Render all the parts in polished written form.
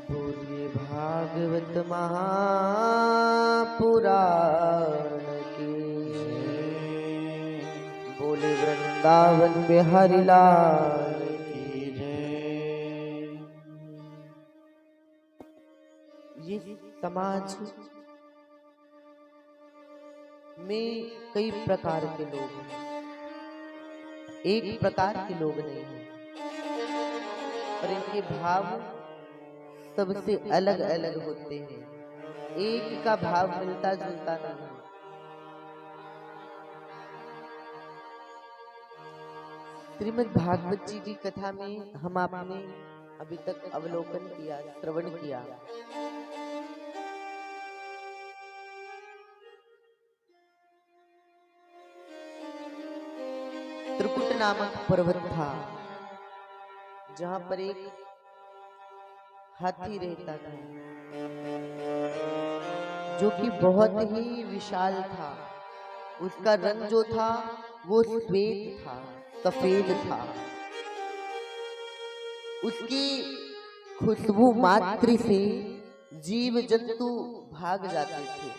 बोलिए भागवत महापुराण की, बोले वृंदावन बिहारी लाल की जय। ये समाज में कई प्रकार के लोग हैं, एक प्रकार के लोग नहीं हैं, पर इनके भाव सबसे अलग अलग होते हैं। एक का भाव मिलता जुलता नहीं। श्रीमद् भागवत जी की कथा में हम आपने अभी तक अवलोकन किया, श्रवण किया। त्रिकुट नामक पर्वत था, जहां पर एक हाथी रहता था, जो कि बहुत ही विशाल था। उसका रंग जो था वो श्वेत था, सफेद था। उसकी खुशबू मात्र से जीव जंतु भाग जाते थे।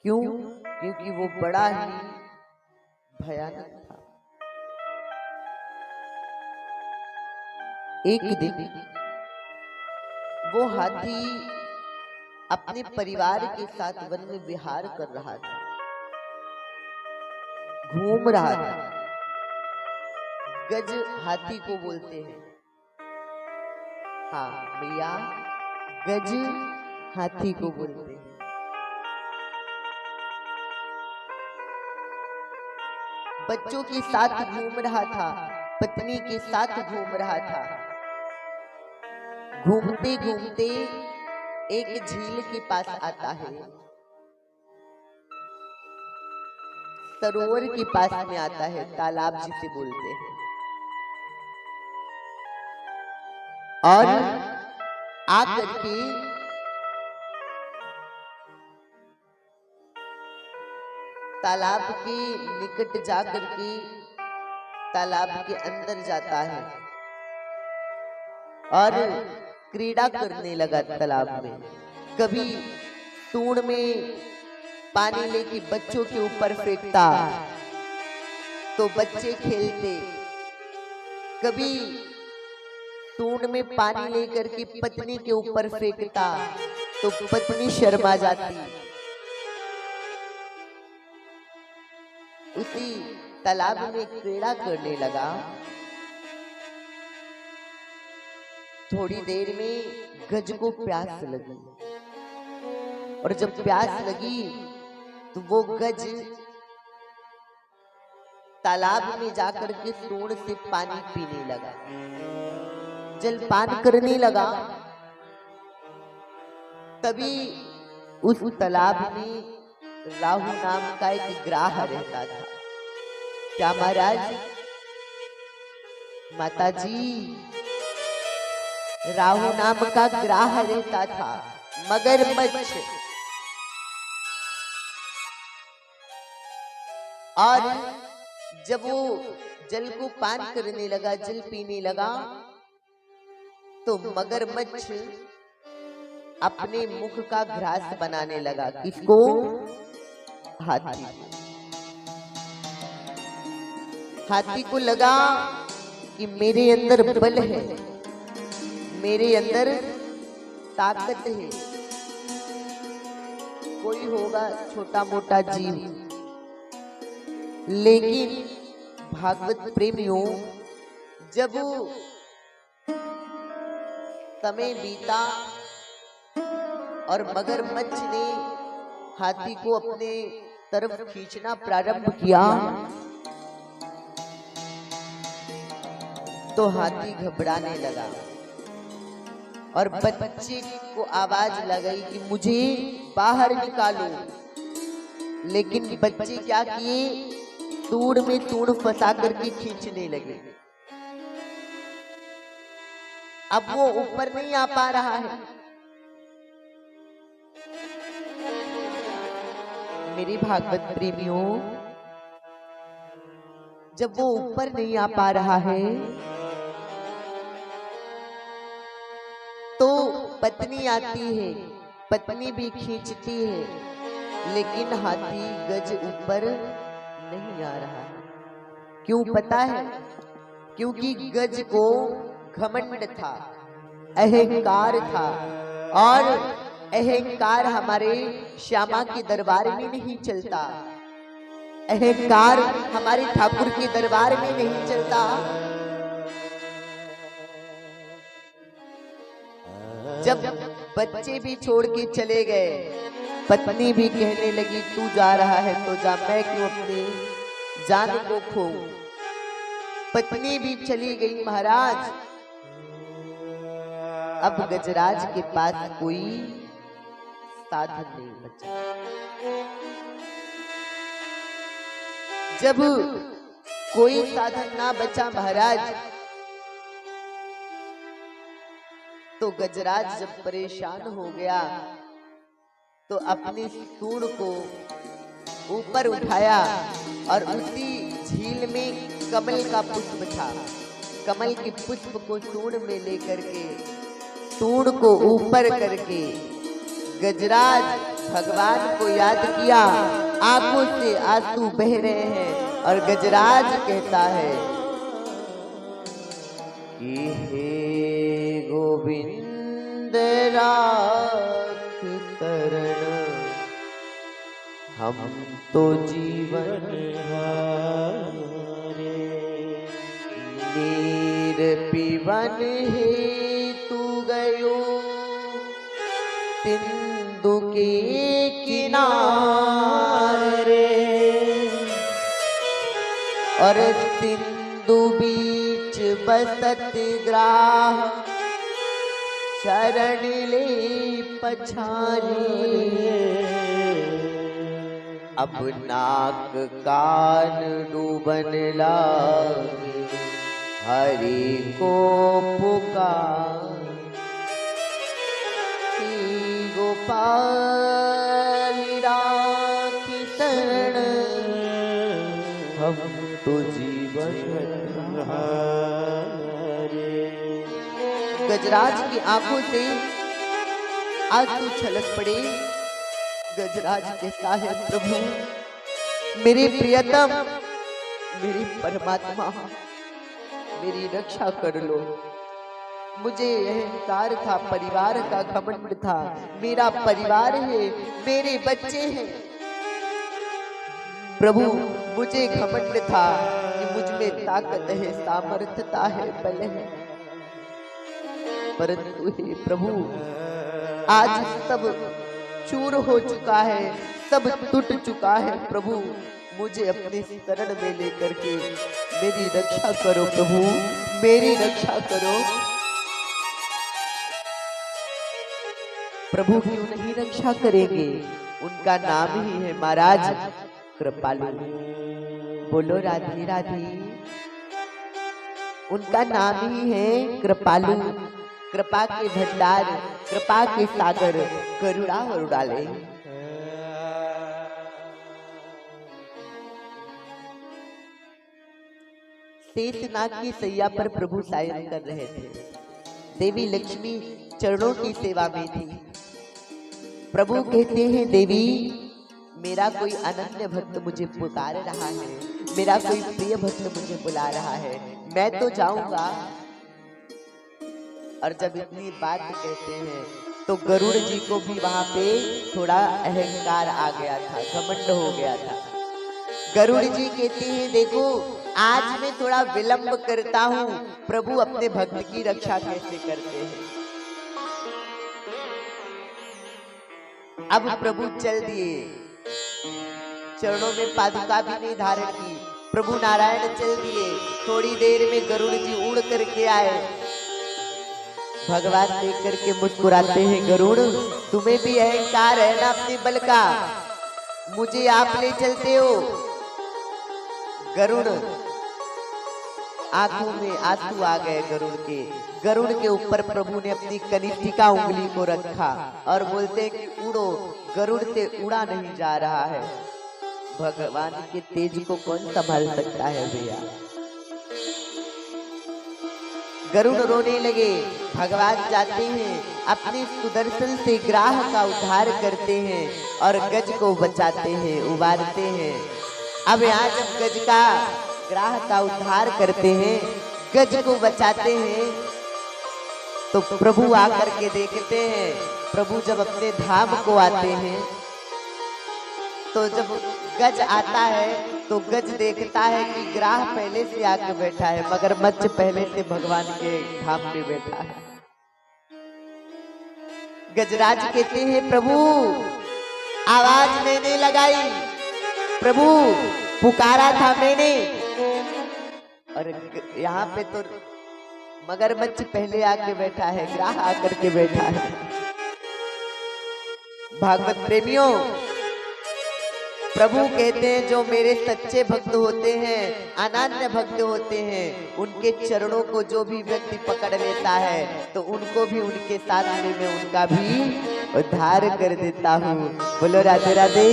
क्यों? क्योंकि वो बड़ा ही भयानक था। एक दिन वो हाथी अपने परिवार के साथ वन में विहार कर रहा था, घूम रहा था। गज हाथी को बोलते हैं। हाँ भैया, गज हाथी को बोलते हैं। बच्चों के साथ घूम रहा था, पत्नी के साथ घूम रहा था। घूमते घूमते एक झील के पास आता है, सरोवर के पास में आता है, तालाब जिसे बोलते हैं। और आकर के तालाब के निकट जाकर के तालाब के अंदर जाता है और क्रीड़ा करने लगा तालाब में। कभी सूंड में पानी लेके बच्चों के ऊपर फेंकता तो बच्चे खेलते, कभी सूंड में पानी लेकर के पत्नी के ऊपर फेंकता तो पत्नी शर्मा जाती। उसी तालाब में क्रीड़ा करने लगा। थोड़ी देर में गज को प्यास लगी, और जब प्यास लगी तो वो गज तालाब में जाकर के सूंड से पानी पीने लगा, जलपान करने लगा। तभी उस तालाब में राहु नाम का एक ग्राह रहता था। क्या महाराज? माता जी, राहु नाम का ग्राह रहता था, मगरमच्छ। और जब वो जल को पान करने लगा, जल पीने लगा, तो मगरमच्छ अपने मुख का घ्रास बनाने लगा। किसको? हाथी। हाथी को लगा कि मेरे अंदर बल है, मेरे अंदर ताकत है। कोई होगा छोटा मोटा जीव, लेकिन भागवत प्रेमियों, जब समय बीता और मगरमच्छ ने हाथी को अपने तरफ खींचना प्रारंभ किया, तो हाथी घबराने लगा और बच्चे को आवाज लगाई कि मुझे बाहर निकालो। लेकिन बच्चे क्या किए? सूंड में सूंड फंसा करके खींचने लगे। अब वो ऊपर नहीं आ पा रहा है। मेरी भागवत प्रेमियों, जब वो ऊपर नहीं आ पा रहा है तो पत्नी आती है, पत्नी भी खींचती है, लेकिन हाथी गज ऊपर नहीं आ रहा है। क्यों पता है? क्योंकि गज को घमंड था, अहंकार था, और अहंकार हमारे श्यामा के दरबार में नहीं चलता, अहंकार हमारे ठाकुर के दरबार में नहीं चलता। जब बच्चे भी छोड़ के चले गए, पत्नी भी कहने लगी तू जा रहा है तो जा, मैं क्यों अपनी जान को खोऊं। पत्नी भी चली गई महाराज। अब गजराज के पास कोई साधन नहीं बचा। जब कोई साधन ना बचा महाराज, तो गजराज जब परेशान हो गया तो अपनी सूंड को ऊपर उठाया और उसी झील में कमल का पुष्प था, कमल के पुष्प को सूंड में लेकर के, सूंड को ऊपर करके गजराज भगवान को याद किया। आंखों से आंसू बह रहे हैं और गजराज कहता है कि हे गोविंद राख शरण, हम तो जीवन हारे, नीर पीवन हेतु गयो सिंधु के किनारे, और सिंधु बीच बसत ग्राह, शरण ले पछारी। अब नाक कान डूबन लागे, हरि को पुकार, गोपाल राखी शरण, हम तो जीवन हारे। गजराज की आंखों से आंसू छलक पड़े। गजराज कहता है प्रभु, मेरे प्रियतम, मेरी परमात्मा, मेरी रक्षा कर लो। मुझे अहंकार था, परिवार का घमंड था, मेरा परिवार है, मेरे बच्चे हैं। प्रभु मुझे घमंड था कि मुझ में ताकत है, सामर्थ्यता है, बल है, परंतु हे प्रभु आज सब चूर हो चुका है, सब टूट चुका है। प्रभु मुझे अपने शरण में लेकर के मेरी रक्षा करो, प्रभु मेरी रक्षा करो। प्रभु क्यों नहीं रक्षा करेंगे? उनका नाम ही है महाराज कृपालु। बोलो राधे राधे। उनका नाम ही है कृपालु, कृपा के भंडार, कृपा के सागर, करुणा वरुणालय। शेषनाग की सैया पर प्रभु शयन कर रहे थे। देवी लक्ष्मी चरणों की सेवा में थी। प्रभु कहते हैं देवी मेरा कोई अनन्य भक्त मुझे पुकार रहा है, मेरा कोई प्रिय भक्त मुझे बुला रहा है, मैं तो जाऊंगा। और जब इतनी बात कहते हैं तो गरुड़ जी को भी वहां पे थोड़ा अहंकार आ गया था, घमंड हो गया था। गरुड़ जी कहते हैं देखो आज मैं थोड़ा विलंब करता हूँ, प्रभु अपने भक्त की रक्षा कैसे करते हैं। अब प्रभु चल दिए, चरणों में पादुका भी नहीं धारण की, प्रभु नारायण चल दिए। थोड़ी देर में गरुड़ जी उड़ करके आए। भगवान देख करके मुस्कुराते हैं, गरुड़ तुम्हें भी अहंकार है ना अपने बल का, मुझे आप ले चलते हो। गरुड़ आंखों में आंसू आ गए गरुड़ के। गरुड़ के ऊपर प्रभु ने अपनी कनिष्ठिका उंगली को रखा और बोलते हैं कि उड़ो। गरुड़ से उड़ा नहीं जा रहा है। भगवान के तेज को कौन संभाल सकता है भैया। गरुड़ रोने लगे। भगवान जाते हैं, अपने सुदर्शन से ग्राह का उद्धार करते हैं और गज को बचाते हैं, उबारते हैं। अब यहाँ जब गज का ग्राह का उद्धार करते हैं, गज को बचाते हैं, तो प्रभु आकर के देखते हैं। प्रभु जब अपने धाम को आते हैं, तो जब गज आता है तो गज देखता है कि ग्राह पहले से आके बैठा है, मगरमच्छ पहले से भगवान के धाम में बैठा है। गजराज कहते हैं, प्रभु आवाज मैंने लगाई, प्रभु पुकारा था मैंने, और यहाँ पे तो मगरमच्छ पहले आके बैठा है, ग्राह आकर के बैठा है। भागवत प्रेमियों, प्रभु कहते हैं जो मेरे सच्चे भक्त होते हैं, अनन्य भक्त होते हैं, उनके चरणों को जो भी व्यक्ति पकड़ लेता है तो उनको भी उनके साथ में मैं उनका भी उद्धार कर देता हूँ। बोलो राधे राधे।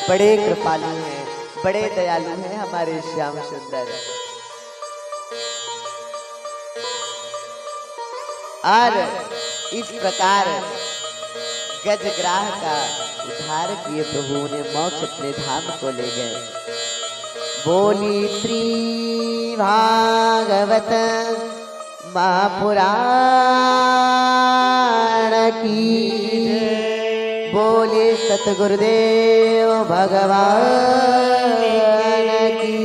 बड़े कृपालु हैं, बड़े दयालु हैं हमारे श्याम सुंदर। और इस प्रकार गजग्राह का उद्धार किए प्रभु ने, मोक्ष अपने धाम को ले गए। बोली श्री भागवत महापुराण की, बोले सतगुरुदेव भगवान की।